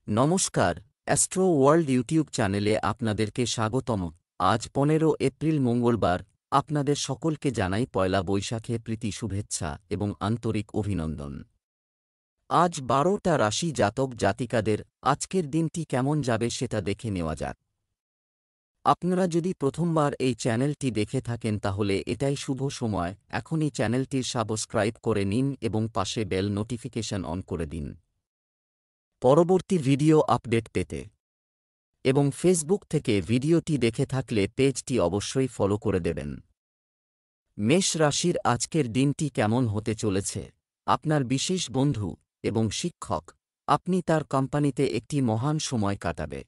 নমস্কার, astro world YouTube চ্যানেলে আপনাদেরকে স্বাগতম। আজ 15 এপ্রিল মঙ্গলবার। আপনাদের সকলকে জানাই পয়লা বৈশাখে প্রীতি শুভেচ্ছা এবং আন্তরিক অভিনন্দন। আজ 12টা রাশি জাতক জাতিকাদের আজকের দিনটি কেমন যাবে সেটা দেখে নেওয়া যাক। আপনারা যদি প্রথমবার এই চ্যানেলটি দেখে থাকেন তাহলে এটাই শুভ সময়, এখনই চ্যানেলটির সাবস্ক্রাইব করে নিন এবং পাশে বেল নোটিফিকেশন অন করে দিন পরবর্তী ভিডিও আপডেট পেতে। এবং ফেসবুক থেকে ভিডিওটি দেখে থাকলে পেজটি অবশ্যই ফলো করে দেবেন। মেষ রাশির আজকের দিনটি কেমন হতে চলেছে? আপনার বিশেষ বন্ধু এবং শিক্ষক আপনি তার কোম্পানিতে একটি মহান সময় কাটাবে।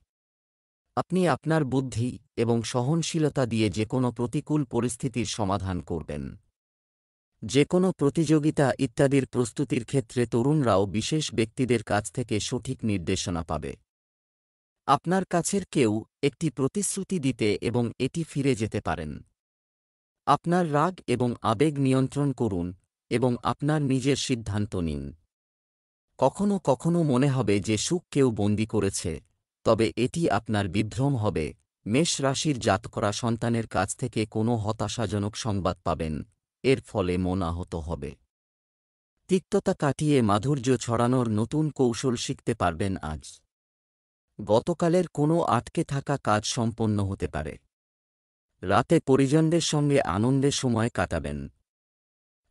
আপনি আপনার বুদ্ধি এবং সহনশীলতা দিয়ে যেকোনো প্রতিকূল পরিস্থিতির সমাধান করবেন। যেকোনো প্রতিযোগিতা ইত্যাদির প্রস্তুতির ক্ষেত্রে তরুণরাও বিশেষ ব্যক্তিদের কাছ থেকে সঠিক নির্দেশনা পাবে। আপনার কাছের কেউ একটি প্রতিশ্রুতি দিতে এবং এটি ফিরে যেতে পারেন। আপনার রাগ এবং আবেগ নিয়ন্ত্রণ করুন এবং আপনার নিজের সিদ্ধান্ত নিন। কখনো কখনো মনে হবে যে সুখ কেউ বন্দী করেছে, তবে এটি আপনার বিভ্রম হবে। মেষ রাশির জাতকরা সন্তানের কাছ থেকে কোনো হতাশাজনক সংবাদ পাবেন, এর ফলে মন আহত হবে। তিক্ততা কাটিয়ে মাধুর্য ছড়ানোর নতুন কৌশল শিখতে পারবেন আজ। গতকালের কোনো আটকে থাকা কাজ সম্পন্ন হতে পারে। রাতে পরিজনদের সঙ্গে আনন্দের সময় কাটাবেন।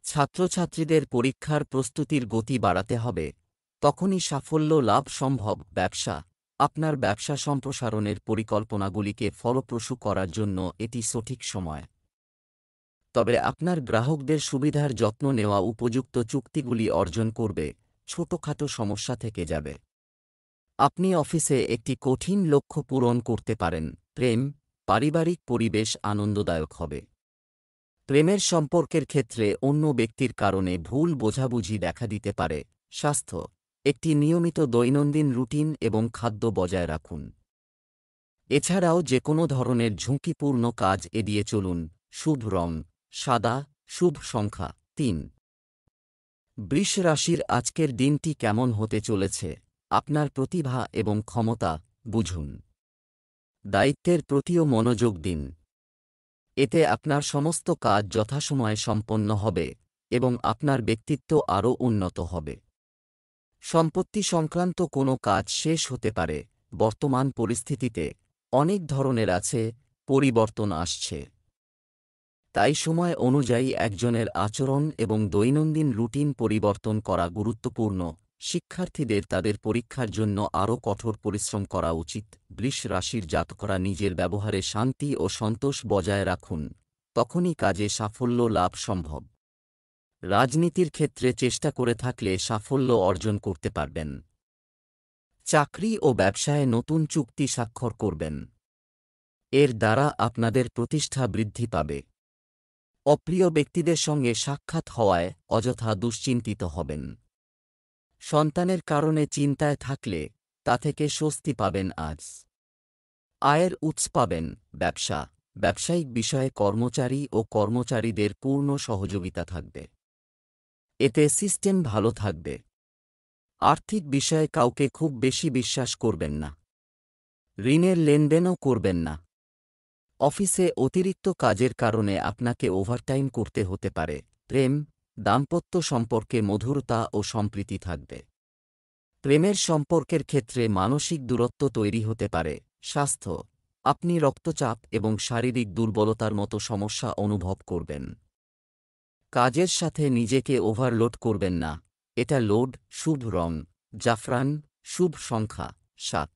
ছাত্রছাত্রীদের পরীক্ষার প্রস্তুতির গতি বাড়াতে হবে, তখনই সাফল্য লাভ সম্ভব। ব্যবসা, আপনার ব্যবসা সম্প্রসারণের পরিকল্পনাগুলিকে ফলপ্রসূ করার জন্য এটি সঠিক সময়। তবে আপনার গ্রাহকদের সুবিধার যত্ন নেওয়া উপযুক্ত চুক্তিগুলি অর্জন করবে, ছোটখাটো সমস্যা থেকে যাবে। আপনি অফিসে একটি কঠিন লক্ষ্য পূরণ করতে পারেন। প্রেম, পারিবারিক পরিবেশ আনন্দদায়ক হবে। প্রেমের সম্পর্কের ক্ষেত্রে অন্য ব্যক্তির কারণে ভুল বোঝাবুঝি দেখা দিতে পারে। স্বাস্থ্য, একটি নিয়মিত দৈনন্দিন রুটিন এবং খাদ্য বজায় রাখুন। এছাড়াও যে কোনো ধরনের ঝুঁকিপূর্ণ কাজ এড়িয়ে চলুন। শুভ রং সাদা, শুভ সংখ্যা 3। বৃষ রাশির আজকের দিনটি কেমন হতে চলেছে? আপনার প্রতিভা এবং ক্ষমতা বুঝুন। দায়িত্বের প্রতিও মনোযোগ দিন। এতে আপনার সমস্ত কাজ যথাসময়ে সম্পন্ন হবে এবং আপনার ব্যক্তিত্ব আরও উন্নত হবে। সম্পত্তি সংক্রান্ত কোনো কাজ শেষ হতে পারে। বর্তমান পরিস্থিতিতে অনেক ধরনের আছে, পরিবর্তন আসছে। তাই সময় অনুযায়ী একজনের আচরণ এবং দৈনন্দিন রুটিন পরিবর্তন করা গুরুত্বপূর্ণ। শিক্ষার্থীদের তাদের পরীক্ষার জন্য আরও কঠোর পরিশ্রম করা উচিত। বৃষ রাশির জাতকরা নিজের ব্যবহারে শান্তি ও সন্তোষ বজায় রাখুন, তখনই কাজে সাফল্য লাভ সম্ভব। রাজনীতির ক্ষেত্রে চেষ্টা করে থাকলে সাফল্য অর্জন করতে পারবেন। চাকরি ও ব্যবসায়ে নতুন চুক্তি স্বাক্ষর করবেন। এর দ্বারা আপনাদের প্রতিষ্ঠা বৃদ্ধি পাবে। অপ্রিয় ব্যক্তিদের সঙ্গে সাক্ষাৎ হওয়ায় অযথা দুশ্চিন্তিত হবেন। সন্তানের কারণে চিন্তায় থাকলে তা থেকে স্বস্তি পাবেন আজ। আয়ের উৎস পাবেন। ব্যবসা, ব্যবসায়িক বিষয়ে কর্মচারী ও কর্মচারীদের পূর্ণ সহযোগিতা থাকবে। এতে সিস্টেম ভালো থাকবে। আর্থিক বিষয়ে কাউকে খুব বেশি বিশ্বাস করবেন না। ঋণের লেনদেনও করবেন না। অফিসে অতিরিক্ত কাজের কারণে আপনাকে ওভারটাইম করতে হতে পারে। প্রেম, দাম্পত্য সম্পর্কে মধুরতা ও সম্প্রীতি থাকবে। প্রেমের সম্পর্কের ক্ষেত্রে মানসিক দূরত্ব তৈরি হতে পারে। স্বাস্থ্য, আপনি রক্তচাপ এবং শারীরিক দুর্বলতার মতো সমস্যা অনুভব করবেন। কাজের সাথে নিজেকে ওভারলোড করবেন না, এটা লোড। শুভ রং জাফরান, শুভ সংখ্যা 7।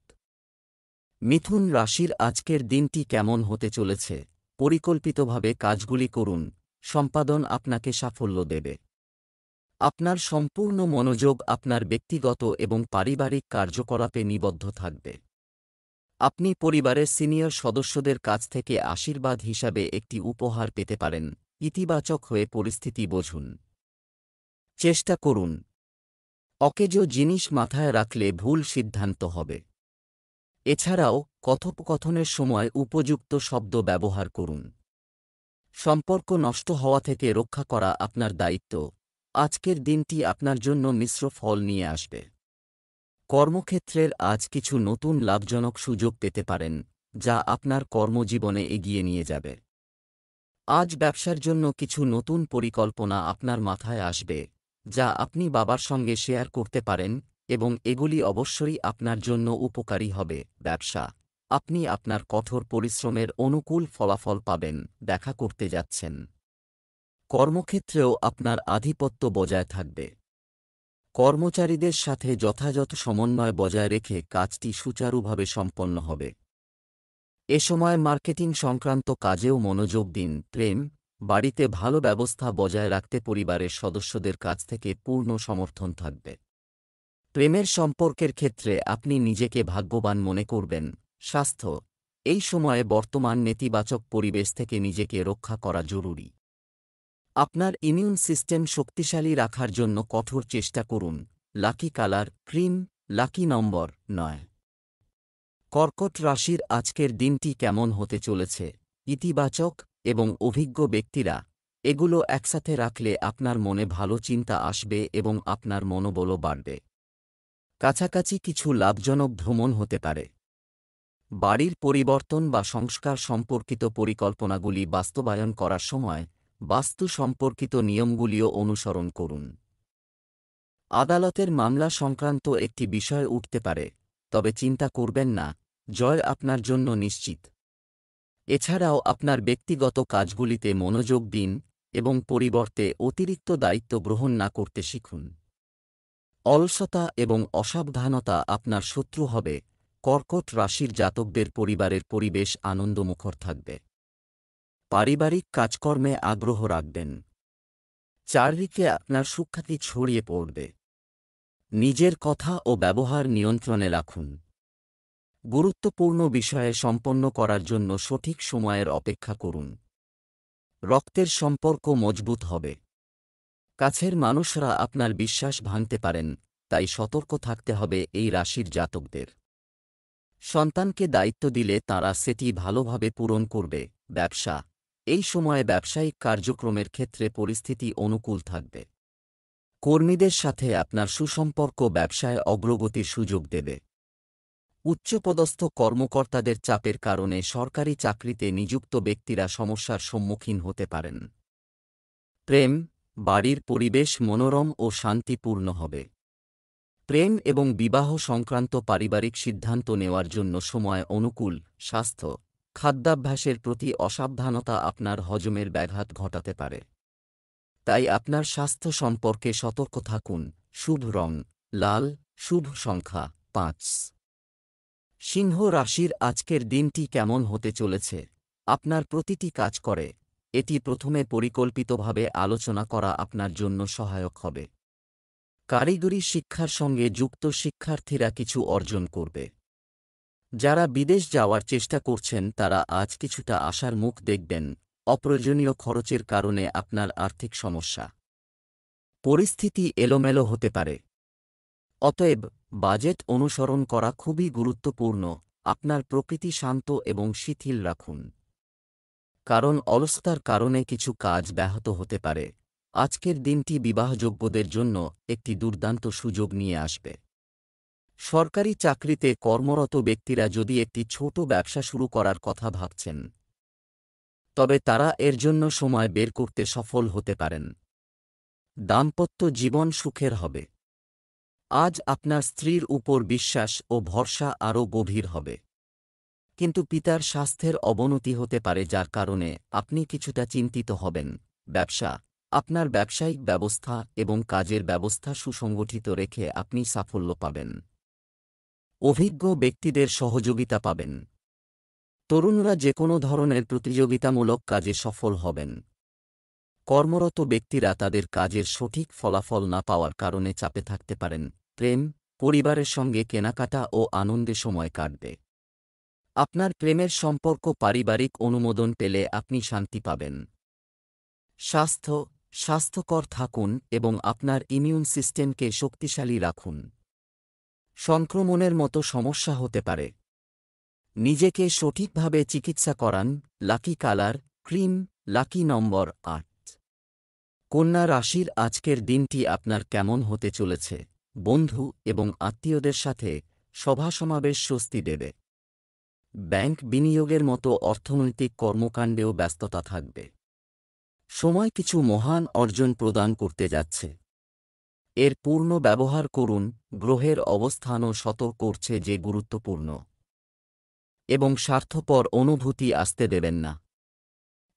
মিথুন রাশির আজকের দিনটি কেমন হতে চলেছে? পরিকল্পিতভাবে কাজগুলি করুন, সম্পাদন আপনাকে সাফল্য দেবে। আপনার সম্পূর্ণ মনোযোগ আপনার ব্যক্তিগত এবং পারিবারিক কার্যকলাপে নিবদ্ধ থাকবে। আপনি পরিবারের সিনিয়র সদস্যদের কাছ থেকে আশীর্বাদ হিসাবে একটি উপহার পেতে পারেন। ইতিবাচক হয়ে পরিস্থিতি বুঝুন। চেষ্টা করুন। অকেজো জিনিস মাথায় রাখলে ভুল সিদ্ধান্ত হবে। এছাড়াও কথোপকথনের সময় উপযুক্ত শব্দ ব্যবহার করুন। সম্পর্ক নষ্ট হওয়া থেকে রক্ষা করা আপনার দায়িত্ব। আজকের দিনটি আপনার জন্য মিশ্র ফল নিয়ে আসবে। কর্মক্ষেত্রের আজ কিছু নতুন লাভজনক সুযোগ পেতে পারেন, যা আপনার কর্মজীবনে এগিয়ে নিয়ে যাবে। আজ ব্যবসার জন্য কিছু নতুন পরিকল্পনা আপনার মাথায় আসবে, যা আপনি বাবার সঙ্গে শেয়ার করতে পারেন, এবং এগুলি অবশ্যই আপনার জন্য উপকারী হবে। ব্যবসা, আপনি আপনার কঠোর পরিশ্রমের অনুকূল ফলাফল পাবেন। দেখা করতে যাচ্ছেন। কর্মক্ষেত্রেও আপনার আধিপত্য বজায় থাকবে। কর্মচারীদের সাথে যথাযথ সমন্বয় বজায় রেখে কাজটি সুচারুভাবে সম্পন্ন হবে। এ সময় মার্কেটিং সংক্রান্ত কাজেও মনোযোগ দিন। প্রেম, বাড়িতে ভালো ব্যবস্থা বজায় রাখতে পরিবারের সদস্যদের কাছ থেকে পূর্ণ সমর্থন থাকবে। প্রেমের সম্পর্কের ক্ষেত্রে আপনি নিজেকে ভাগ্যবান মনে করবেন। স্বাস্থ্য, এই সময়ে বর্তমান নেতিবাচক পরিবেশ থেকে নিজেকে রক্ষা করা জরুরি। আপনার ইমিউন সিস্টেম শক্তিশালী রাখার জন্য কঠোর চেষ্টা করুন। লাকি কালার ক্রিম, লাকি নম্বর 9। কর্কট রাশির আজকের দিনটি কেমন হতে চলেছে? ইতিবাচক এবং অভিজ্ঞ ব্যক্তিরা, এগুলো একসাথে রাখলে আপনার মনে ভালো চিন্তা আসবে এবং আপনার মনোবলও বাড়বে। কাছাকাছি কিছু লাভজনক ভ্রমণ হতে পারে। বাড়ির পরিবর্তন বা সংস্কার সম্পর্কিত পরিকল্পনাগুলি বাস্তবায়ন করার সময় বাস্তু সম্পর্কিত নিয়মগুলিও অনুসরণ করুন। আদালতের মামলা সংক্রান্ত একটি বিষয় উঠতে পারে, তবে চিন্তা করবেন না, জয় আপনার জন্য নিশ্চিত। এছাড়াও আপনার ব্যক্তিগত কাজগুলিতে মনোযোগ দিন এবং পরিবর্তে অতিরিক্ত দায়িত্ব গ্রহণ না করতে শিখুন। অলসতা এবং অসাবধানতা আপনার শত্রু হবে। কর্কট রাশির জাতকদের পরিবারের পরিবেশ আনন্দমুখর থাকবে। পারিবারিক কাজকর্মে আগ্রহ রাখবেন। চারদিকে আপনার সুখ্যাতি ছড়িয়ে পড়বে। নিজের কথা ও ব্যবহার নিয়ন্ত্রণে রাখুন। গুরুত্বপূর্ণ বিষয়ে সম্পন্ন করার জন্য সঠিক সময়ের অপেক্ষা করুন। রক্তের সম্পর্ক মজবুত হবে। কাছের মানুষরা আপনার বিশ্বাস ভাঙতে পারেন, তাই সতর্ক থাকতে হবে এই রাশির জাতকদের। সন্তানকে দায়িত্ব দিলে তারা সেটি ভালোভাবে পূরণ করবে। ব্যবসা, এই সময়ে ব্যবসায়িক কার্যক্রমের ক্ষেত্রে পরিস্থিতি অনুকূল থাকবে। কর্মীদের সাথে আপনার সুসম্পর্ক ব্যবসায় অগ্রগতির সুযোগ দেবে। উচ্চপদস্থ কর্মকর্তাদের চাপের কারণে সরকারি চাকরিতে নিযুক্ত ব্যক্তিরা সমস্যার সম্মুখীন হতে পারেন। প্রেম, বাড়ির পরিবেশ মনোরম ও শান্তিপূর্ণ হবে। প্রেম এবং বিবাহ সংক্রান্ত পারিবারিক সিদ্ধান্ত নেওয়ার জন্য সময় অনুকূল। স্বাস্থ্য, খাদ্যাভ্যাসের প্রতি অসাবধানতা আপনার হজমের ব্যাঘাত ঘটাতে পারে, তাই আপনার স্বাস্থ্য সম্পর্কে সতর্ক থাকুন। শুভ রং লাল, শুভ সংখ্যা 5। সিংহ রাশির আজকের দিনটি কেমন হতে চলেছে? আপনার প্রতিটি কাজ করে এটি প্রথমে পরিকল্পিতভাবে আলোচনা করা আপনার জন্য সহায়ক হবে। কারিগরি শিক্ষার সঙ্গে যুক্ত শিক্ষার্থীরা কিছু অর্জন করবে। যারা বিদেশ যাওয়ার চেষ্টা করছেন তারা আজ কিছুটা আশার মুখ দেখবেন। অপ্রয়োজনীয় খরচের কারণে আপনার আর্থিক সমস্যা, পরিস্থিতি এলোমেলো হতে পারে। অতএব বাজেট অনুসরণ করা খুবই গুরুত্বপূর্ণ। আপনার প্রকৃতি শান্ত এবং শিথিল রাখুন, কারণ অলসতার কারণে কিছু কাজ ব্যাহত হতে পারে। আজকের দিনটি বিবাহযোগ্যদের জন্য একটি দুর্দান্ত সুযোগ নিয়ে আসবে। সরকারি চাকরিতে কর্মরত ব্যক্তিরা যদি একটি ছোট ব্যবসা শুরু করার কথা ভাবছেন, তবে তারা এর জন্য সময় বের করতে সফল হতে পারেন। দাম্পত্য জীবন সুখের হবে। আজ আপনার স্ত্রীর উপর বিশ্বাস ও ভরসা আরও গভীর হবে। কিন্তু পিতার স্বাস্থ্যের অবনতি হতে পারে, যার কারণে আপনি কিছুটা চিন্তিত হবেন। ব্যবসা, আপনার ব্যবসায়িক ব্যবস্থা এবং কাজের ব্যবস্থা সুসংগঠিত রেখে আপনি সাফল্য পাবেন। অভিজ্ঞ ব্যক্তিদের সহযোগিতা পাবেন। তরুণরা যে কোনো ধরনের প্রতিযোগিতামূলক কাজে সফল হবেন। কর্মরত ব্যক্তিরা তাদের কাজের সঠিক ফলাফল না পাওয়ার কারণে চাপে থাকতে পারেন। প্রেম, পরিবারের সঙ্গে কেনাকাটা ও আনন্দে সময় কাটবে। আপনার প্রেমের সম্পর্ক পারিবারিক অনুমোদন পেলে আপনি শান্তি পাবেন। স্বাস্থ্য, স্বাস্থ্যকর থাকুন এবং আপনার ইমিউন সিস্টেমকে শক্তিশালী রাখুন। সংক্রমণের মতো সমস্যা হতে পারে। নিজেকে সঠিকভাবে চিকিৎসা করান। লাকি কালার ক্রিম, লাকি নম্বর 8। কন্যা রাশির আজকের দিনটি আপনার কেমন হতে চলেছে? বন্ধু এবং আত্মীয়দের সাথে সভা সমাবেশ স্বস্তি দেবে। ব্যাংক বিনিয়োগের মতো অর্থনৈতিক কর্মকাণ্ডেও ব্যস্ততা থাকবে। সময় কিছু মহান অর্জন প্রদান করতে যাচ্ছে। এর পূর্ণ ব্যবহার করুন। গ্রহের অবস্থানও সতর্ক করছে যে গুরুত্বপূর্ণ এবং স্বার্থপর অনুভূতি আসতে দেবেন না।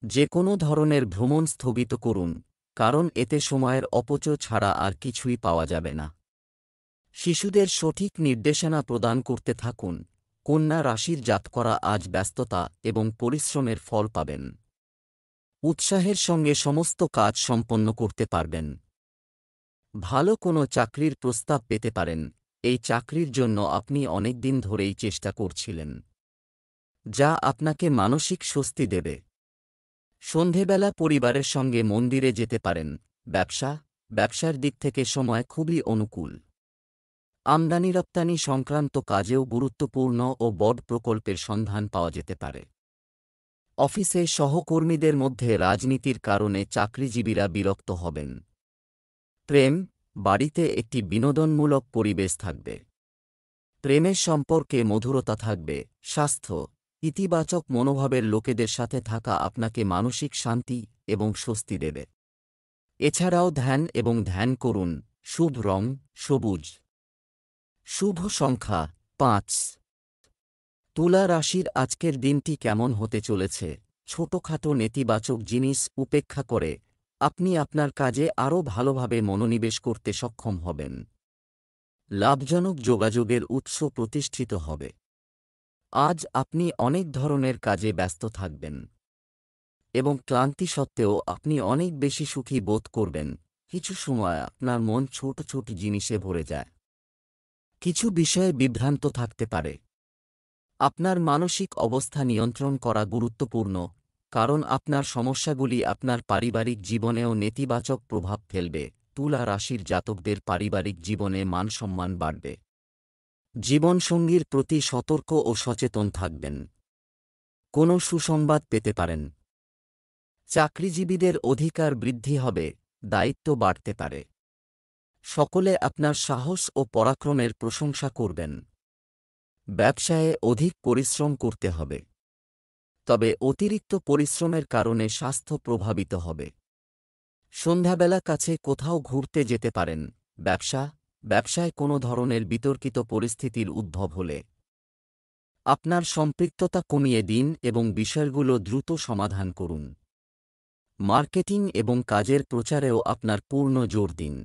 যে কোনো ধরনের ভ্রমণ স্থগিত করুন, কারণ এতে সময়ের অপচয় ছাড়া আর কিছুই পাওয়া যাবে না। শিশুদের সঠিক নির্দেশনা প্রদান করতে থাকুন। কন্যা রাশির জাতকরা আজ ব্যস্ততা এবং পরিশ্রমের ফল পাবেন। উৎসাহের সঙ্গে সমস্ত কাজ সম্পন্ন করতে পারবেন। ভালো কোনো চাকরির প্রস্তাব পেতে পারেন। এই চাকরির জন্য আপনি অনেক দিন ধরেই চেষ্টা করছিলেন, যা আপনাকে মানসিক স্বস্তি দেবে। সন্ধেবেলা পরিবারের সঙ্গে মন্দিরে যেতে পারেন। ব্যবসার দিক থেকে সময় খুবই অনুকূল। আমদানি রপ্তানি সংক্রান্ত কাজেও গুরুত্বপূর্ণ ও বড় প্রকল্পের সন্ধান পাওয়া যেতে পারে। অফিসে সহকর্মীদের মধ্যে রাজনীতির কারণে চাকরিজীবীরা বিরক্ত হবেন। প্রেম, বাড়িতে একটি বিনোদনমূলক পরিবেশ থাকবে। প্রেমের সম্পর্কে মধুরতা থাকবে। স্বাস্থ্য, ইতিবাচক মনোভাবের লোকেদের সাথে থাকা আপনাকে মানসিক শান্তি এবং স্বস্তি দেবে। এছাড়াও ধ্যান করুন। শুভ রং সবুজ। শুভ সংখ্যা 5। তুলা রাশির আজকের দিনটি কেমন হতে চলেছে? ছোটখাটো নেতিবাচক জিনিস উপেক্ষা করে আপনি আপনার কাজে আরও ভালোভাবে মনোনিবেশ করতে সক্ষম হবেন। লাভজনক যোগাযোগের উৎস প্রতিষ্ঠিত হবে। আজ আপনি অনেক ধরনের কাজে ব্যস্ত থাকবেন এবং ক্লান্তি সত্ত্বেও আপনি অনেক বেশি সুখী বোধ করবেন। কিছু সময় আপনার মন ছোট ছোট জিনিসে ভরে যায়। কিছু বিষয়ে বিভ্রান্ত থাকতে পারে। আপনার মানসিক অবস্থা নিয়ন্ত্রণ করা গুরুত্বপূর্ণ, কারণ আপনার সমস্যাগুলি আপনার পারিবারিক জীবনেও নেতিবাচক প্রভাব ফেলবে। তুলা রাশির জাতকদের পারিবারিক জীবনে মানসম্মান বাড়বে। জীবনসঙ্গীর প্রতি সতর্ক ও সচেতন থাকবেন। কোনো সুসংবাদ পেতে পারেন। চাকরিজীবীদের অধিকার বৃদ্ধি হবে, দায়িত্ব বাড়তে পারে। সকলে আপনার সাহস ও পরাক্রমের প্রশংসা করবেন। ব্যবসায়ে অধিক পরিশ্রম করতে হবে, তবে অতিরিক্ত পরিশ্রমের কারণে স্বাস্থ্য প্রভাবিত হবে। সন্ধ্যাবেলা কাছে কোথাও ঘুরতে যেতে পারেন। ব্যবসায় কোনো ধরনের বিতর্কিত পরিস্থিতির উদ্ভব হলে আপনার সম্পৃক্ততা কমিয়ে দিন এবং বিষয়গুলো দ্রুত সমাধান করুন। মার্কেটিং এবং কাজের প্রচারেও আপনার পূর্ণ জোর দিন।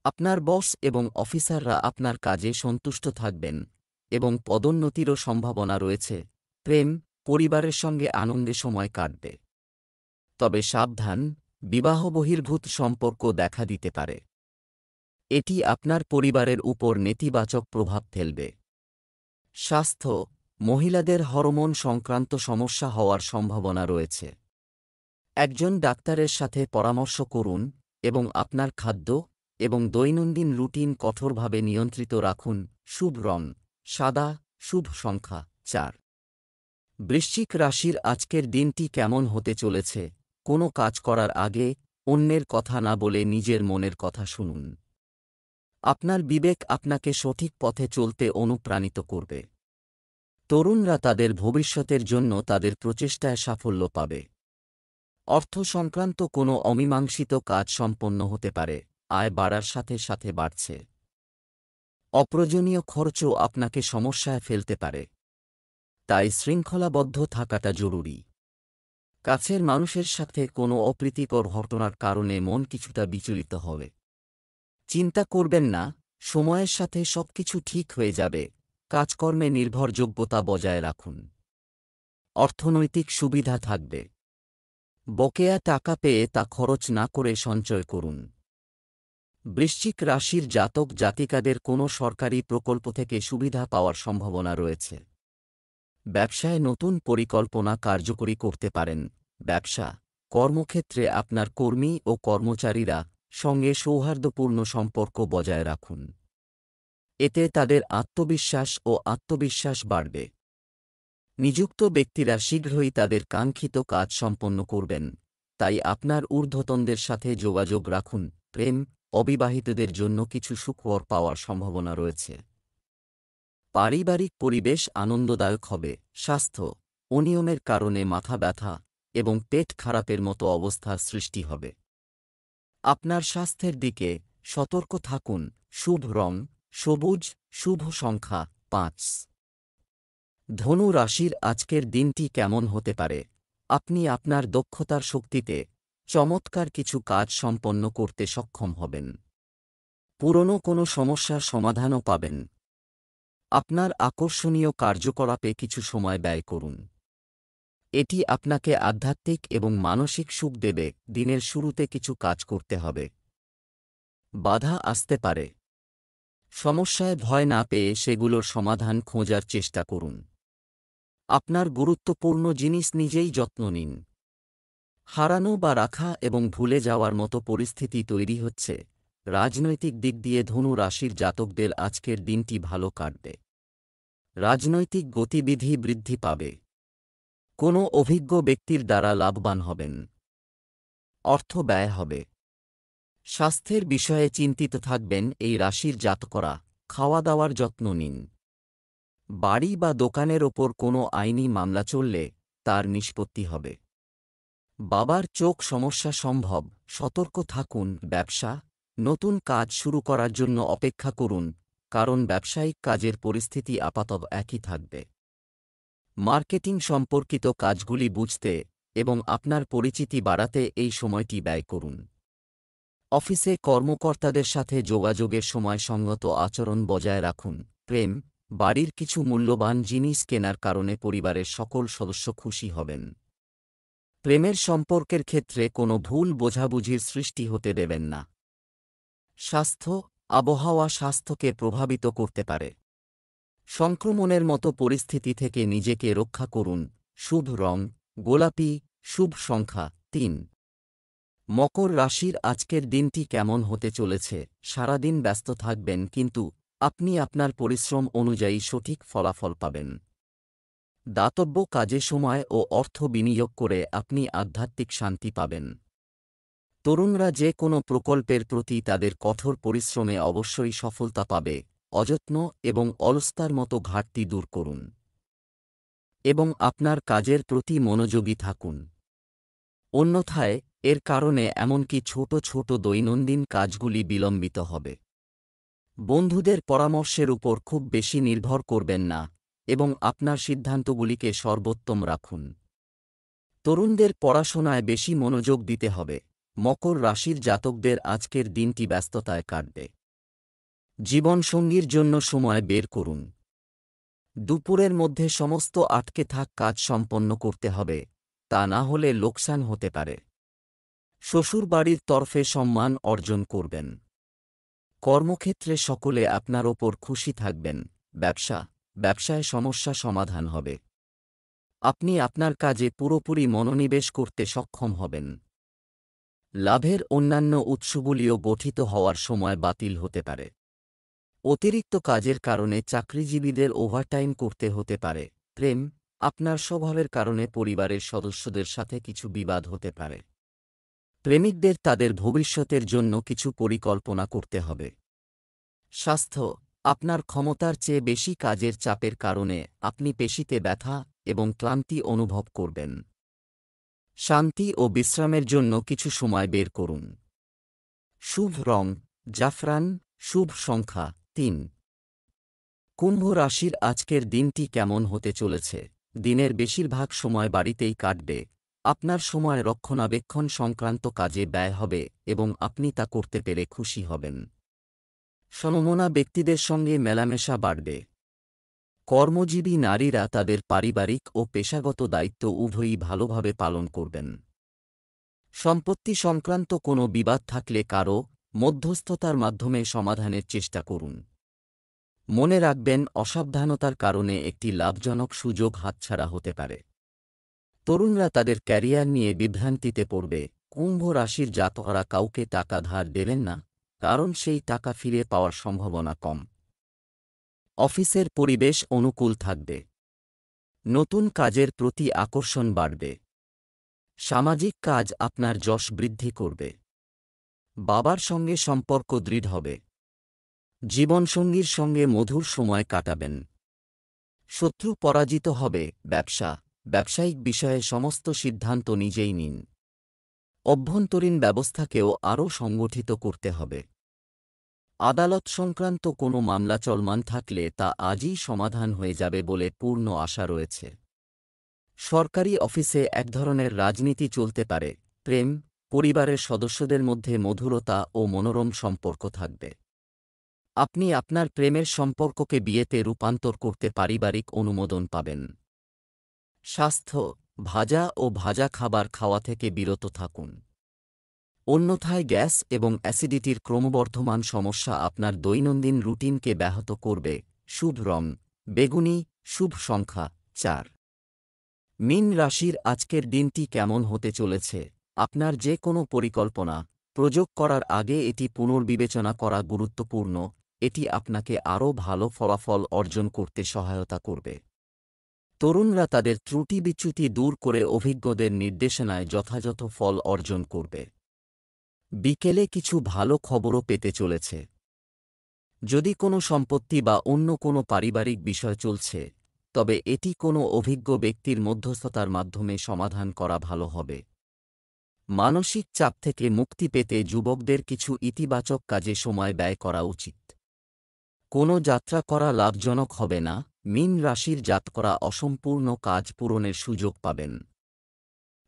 আপনার বস এবং অফিসাররা আপনার কাজে সন্তুষ্ট থাকবেন এবং পদোন্নতিরও সম্ভাবনা রয়েছে। প্রেম, পরিবারের সঙ্গে আনন্দে সময় কাটবে। তবে সাবধান, বিবাহ বহির্ভূত সম্পর্ক দেখা দিতে পারে। এটি আপনার পরিবারের উপর নেতিবাচক প্রভাব ফেলবে। স্বাস্থ্য, মহিলাদের হরমোন সংক্রান্ত সমস্যা হওয়ার সম্ভাবনা রয়েছে। একজন ডাক্তারের সাথে পরামর্শ করুন এবং আপনার খাদ্য এবং দৈনন্দিন রুটিন কঠোরভাবে নিয়ন্ত্রিত রাখুন। শুভ রং সাদা। শুভ সংখ্যা 4। বৃশ্চিক রাশির আজকের দিনটি কেমন হতে চলেছে? কোনো কাজ করার আগে অন্যের কথা না বলে নিজের মনের কথা শুনুন। আপনার বিবেক আপনাকে সঠিক পথে চলতে অনুপ্রাণিত করবে। তরুণরা তাদের ভবিষ্যতের জন্য তাদের প্রচেষ্টায় সাফল্য পাবে। অর্থ সংক্রান্ত কোনো অমীমাংসিত কাজ সম্পন্ন হতে পারে। আয় বাড়ার সাথে সাথে বাড়ছে। অপ্রয়োজনীয় খরচও আপনাকে সমস্যায় ফেলতে পারে, তাই শৃঙ্খলাবদ্ধ থাকাটা জরুরি। কাছের মানুষের সাথে কোনো অপ্রীতিকর ঘটনার কারণে মন কিছুটা বিচলিত হবে। চিন্তা করবেন না, সময়ের সাথে সবকিছু ঠিক হয়ে যাবে। কাজকর্মে নির্ভরযোগ্যতা বজায় রাখুন। অর্থনৈতিক সুবিধা থাকবে। বকেয়া টাকা পেয়ে তা খরচ না করে সঞ্চয় করুন। বৃশ্চিক রাশির জাতক জাতিকাদের কোনো সরকারি প্রকল্প থেকে সুবিধা পাওয়ার সম্ভাবনা রয়েছে। ব্যবসায় নতুন পরিকল্পনা কার্যকরী করতে পারেন। কর্মক্ষেত্রে আপনার কর্মী ও কর্মচারীরা সঙ্গে সৌহার্দ্যপূর্ণ সম্পর্ক বজায় রাখুন। এতে তাদের আত্মবিশ্বাস বাড়বে। নিযুক্ত ব্যক্তিরা শীঘ্রই তাদের কাঙ্ক্ষিত কাজ সম্পন্ন করবেন, তাই আপনার ঊর্ধ্বতনদের সাথে যোগাযোগ রাখুন। প্রেম, অবিবাহিতদের জন্য কিছু সুখবর পাওয়ার সম্ভাবনা রয়েছে। পারিবারিক পরিবেশ আনন্দদায়ক হবে। স্বাস্থ্য, অনিয়মের কারণে মাথা ব্যথা এবং পেট খারাপের মতো অবস্থার সৃষ্টি হবে। আপনার স্বাস্থ্যের দিকে সতর্ক থাকুন। শুভ রং সবুজ, শুভ সংখ্যা ৫। ধনু রাশির আজকের দিনটি কেমন হতে পারে? আপনি আপনার দক্ষতার শক্তিতে চমৎকার কিছু কাজ সম্পন্ন করতে সক্ষম হবেন। পুরনো কোনো সমস্যার সমাধানও পাবেন। আপনার আকর্ষণীয় কার্যকলাপে কিছু সময় ব্যয় করুন। এটি আপনাকে আধ্যাত্মিক এবং মানসিক সুখ দেবে। দিনের শুরুতে কিছু কাজ করতে হবে। বাধা আসতে পারে। সমস্যায় ভয় না পেয়ে সেগুলোর সমাধান খোঁজার চেষ্টা করুন। আপনার গুরুত্বপূর্ণ জিনিস নিজেই যত্ন নিন। হারানো বা রাখা এবং ভুলে যাওয়ার মতো পরিস্থিতি তৈরি হচ্ছে। রাজনৈতিক দিক দিয়ে ধনু রাশির জাতকদের আজকের দিনটি ভালো কাটবে। রাজনৈতিক গতিবিধি বৃদ্ধি পাবে। কোনো অভিজ্ঞ ব্যক্তির দ্বারা লাভবান হবেন। অর্থ ব্যয় হবে। স্বাস্থ্যের বিষয়ে চিন্তিত থাকবেন এই রাশির জাতকরা। খাওয়া দাওয়ার যত্ন নিন। বাড়ি বা দোকানের ওপর কোনো আইনি মামলা চললে তার নিষ্পত্তি হবে। বাবার চোখ সমস্যা সম্ভব, সতর্ক থাকুন। ব্যবসা, নতুন কাজ শুরু করার জন্য অপেক্ষা করুন, কারণ ব্যবসায়িক কাজের পরিস্থিতি আপাতত একই থাকবে। মার্কেটিং সম্পর্কিত কাজগুলি বুঝতে এবং আপনার পরিচিতি বাড়াতে এই সময়টি ব্যয় করুন। অফিসে কর্মকর্তাদের সাথে যোগাযোগের সময় সঙ্গত আচরণ বজায় রাখুন। প্রেম, বাড়ির কিছু মূল্যবান জিনিস কেনার কারণে পরিবারের সকল সদস্য খুশি হবেন। প্রেমের সম্পর্কের ক্ষেত্রে কোনো ভুল বোঝাবুঝির সৃষ্টি হতে দেবেন না। স্বাস্থ্য, আবহাওয়া স্বাস্থ্যকে প্রভাবিত করতে পারে। সংক্রমণের মতো পরিস্থিতি থেকে নিজেকে রক্ষা করুন। শুভ রং গোলাপি, শুভ সংখ্যা ৩। মকর রাশির আজকের দিনটি কেমন হতে চলেছে? সারাদিন ব্যস্ত থাকবেন, কিন্তু আপনি আপনার পরিশ্রম অনুযায়ী সঠিক ফলাফল পাবেন। দাতব্য কাজে সময় ও অর্থ বিনিয়োগ করে আপনি আধ্যাত্মিক শান্তি পাবেন। তরুণরা যে কোনো প্রকল্পের প্রতি তাদের কঠোর পরিশ্রমে অবশ্যই সফলতা পাবে। অযত্ন এবং অলসতার মতো ঘাটতি দূর করুন এবং আপনার কাজের প্রতি মনোযোগী থাকুন। অন্যথায় এর কারণে এমনকি ছোট ছোট দৈনন্দিন কাজগুলি বিলম্বিত হবে। বন্ধুদের পরামর্শের উপর খুব বেশি নির্ভর করবেন না এবং আপনার সিদ্ধান্তগুলিকে সর্বোত্তম রাখুন। তরুণদের পড়াশোনায় বেশি মনোযোগ দিতে হবে। মকর রাশির জাতকদের আজকের দিনটি ব্যস্ততায় কাটবে। জীবনসঙ্গীর জন্য সময় বের করুন। দুপুরের মধ্যে সমস্ত আটকে থাক কাজ সম্পন্ন করতে হবে, তা না হলে লোকসান হতে পারে। শ্বশুরবাড়ির তরফে সম্মান অর্জন করবেন। কর্মক্ষেত্রে সকলে আপনার ওপর খুশি থাকবেন। ব্যবসায় সমস্যা সমাধান হবে। আপনি আপনার কাজে পুরোপুরি মনোনিবেশ করতে সক্ষম হবেন। লাভের অন্যান্য উৎসগুলিও গঠিত হওয়ার সময় বাতিল হতে পারে। অতিরিক্ত কাজের কারণে চাকরিজীবীদের ওভারটাইম করতে হতে পারে। প্রেম, আপনার স্বভাবের কারণে পরিবারের সদস্যদের সাথে কিছু বিবাদ হতে পারে। প্রেমিকদের তাদের ভবিষ্যতের জন্য কিছু পরিকল্পনা করতে হবে। স্বাস্থ্য, আপনার ক্ষমতার চেয়ে বেশি কাজের চাপের কারণে আপনি পেশিতে ব্যথা এবং ক্লান্তি অনুভব করবেন। শান্তি ও বিশ্রামের জন্য কিছু সময় বের করুন। শুভ রং জাফরান, শুভ সংখ্যা ৩। কুম্ভ রাশির আজকের দিনটি কেমন হতে চলেছে? দিনের বেশিরভাগ সময় বাড়িতেই কাটবে। আপনার সময় রক্ষণাবেক্ষণ সংক্রান্ত কাজে ব্যয় হবে এবং আপনি তা করতে পেরে খুশি হবেন। সমমনা ব্যক্তিদের সঙ্গে মেলামেশা বাড়বে। কর্মজীবী নারীরা তাদের পারিবারিক ও পেশাগত দায়িত্ব উভয়ই ভালোভাবে পালন করবেন। সম্পত্তি সংক্রান্ত কোনো বিবাদ থাকলে কারও মধ্যস্থতার মাধ্যমে সমাধানের চেষ্টা করুন। মনে রাখবেন, অসাবধানতার কারণে একটি লাভজনক সুযোগ হাতছাড়া হতে পারে। তরুণরা তাদের ক্যারিয়ার নিয়ে বিভ্রান্তিতে পড়বে। কুম্ভ রাশির জাতকরা কাউকে টাকা ধার দেবেন না, কারণ সেই টাকা ফিরে পাওয়ার সম্ভাবনা কম। অফিসের পরিবেশ অনুকূল থাকবে। নতুন কাজের প্রতি আকর্ষণ বাড়বে। সামাজিক কাজ আপনার যশ বৃদ্ধি করবে। বাবার সঙ্গে সম্পর্ক দৃঢ় হবে। জীবনসঙ্গীর সঙ্গে মধুর সময় কাটাবেন। শত্রু পরাজিত হবে। ব্যবসায়িক বিষয়ে সমস্ত সিদ্ধান্ত নিজেই নিন। অভ্যন্তরীণ ব্যবস্থাকেও আরও সংগঠিত করতে হবে। আদালত সংক্রান্ত কোনো মামলা চলমান থাকলে তা আজই সমাধান হয়ে যাবে বলে পূর্ণ আশা রয়েছে। সরকারি অফিসে এক ধরনের রাজনীতি চলতে পারে। প্রেম, পরিবারের সদস্যদের মধ্যে মধুরতা ও মনোরম সম্পর্ক থাকবে। আপনি আপনার প্রেমের সম্পর্ককে বিয়েতে রূপান্তর করতে পারিবারিক অনুমোদন পাবেন। স্বাস্থ্য, ভাজা খাবার খাওয়া থেকে বিরত থাকুন। অন্যথায় গ্যাস এবং অ্যাসিডিটির ক্রমবর্ধমান সমস্যা আপনার দৈনন্দিন রুটিনকে ব্যাহত করবে। শুভ রং বেগুনি, শুভ সংখ্যা 4। মীন রাশির আজকের দিনটি কেমন হতে চলেছে? আপনার যে কোনো পরিকল্পনা প্রয়োগ করার আগে এটি পুনর্বিবেচনা করা গুরুত্বপূর্ণ। এটি আপনাকে আরও ভালো ফলাফল অর্জন করতে সহায়তা করবে। তরুণরা তাদের ত্রুটি বিচ্যুতি দূর করে অভিজ্ঞদের নির্দেশনায় যথাযথ ফল অর্জন করবে। বিকেলে কিছু ভালো খবরও পেতে চলেছে। যদি কোনো সম্পত্তি বা অন্য কোনো পারিবারিক বিষয় চলছে, তবে এটি কোনো অভিজ্ঞ ব্যক্তির মধ্যস্থতার মাধ্যমে সমাধান করা ভালো হবে। মানসিক চাপ থেকে মুক্তি পেতে যুবকদের কিছু ইতিবাচক কাজে সময় ব্যয় করা উচিত। কোনো যাত্রা করা লাভজনক হবে না। মীন রাশির জাতকরা অসম্পূর্ণ কাজ পূরণের সুযোগ পাবেন।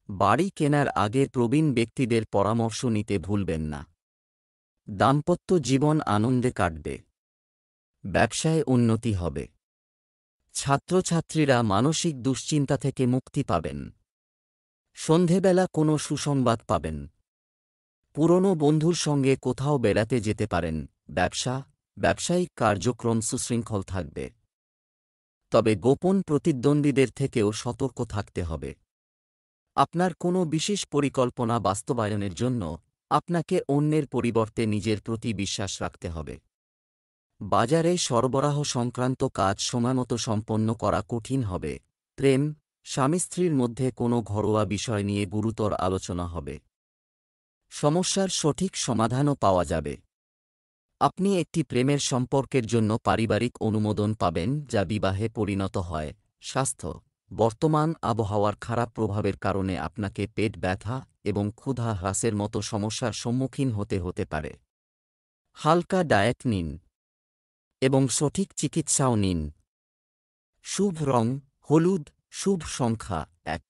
বাড়ি কেনার আগে প্রবীণ ব্যক্তিদের পরামর্শ নিতে ভুলবেন না। দাম্পত্য জীবন আনন্দে কাটবে। ব্যবসায় উন্নতি হবে। ছাত্রছাত্রীরা মানসিক দুশ্চিন্তা থেকে মুক্তি পাবেন। সন্ধেবেলা কোনো সুসংবাদ পাবেন। পুরনো বন্ধুর সঙ্গে কোথাও বেড়াতে যেতে পারেন। ব্যবসায়িক কার্যক্রম সুশৃঙ্খল থাকবে। তবে গোপন প্রতিদ্বন্দ্বীদের থেকেও সতর্ক থাকতে হবে। আপনার কোনো বিশেষ পরিকল্পনা বাস্তবায়নের জন্য আপনাকে অন্যের পরিবর্তে নিজের প্রতি বিশ্বাস রাখতে হবে। বাজারে সরবরাহ সংক্রান্ত কাজ সময়মতো সম্পন্ন করা কঠিন হবে। প্রেম, স্বামী স্ত্রীর মধ্যে কোনো ঘরোয়া বিষয় নিয়ে গুরুতর আলোচনা হবে। সমস্যার সঠিক সমাধানও পাওয়া যাবে। আপনি একটি প্রেমের সম্পর্কের জন্য পারিবারিক অনুমোদন পাবেন, যা বিবাহে পরিণত হয়। স্বাস্থ্য, বর্তমান আবহাওয়ার খারাপ প্রভাবের কারণে আপনাকে পেট ব্যথা এবং ক্ষুধা হ্রাসের মতো সমস্যার সম্মুখীন হতে পারে। হালকা ডায়েট নিন এবং সঠিক চিকিৎসাও নিন। শুভ রং হলুদ, শুভ সংখ্যা 1।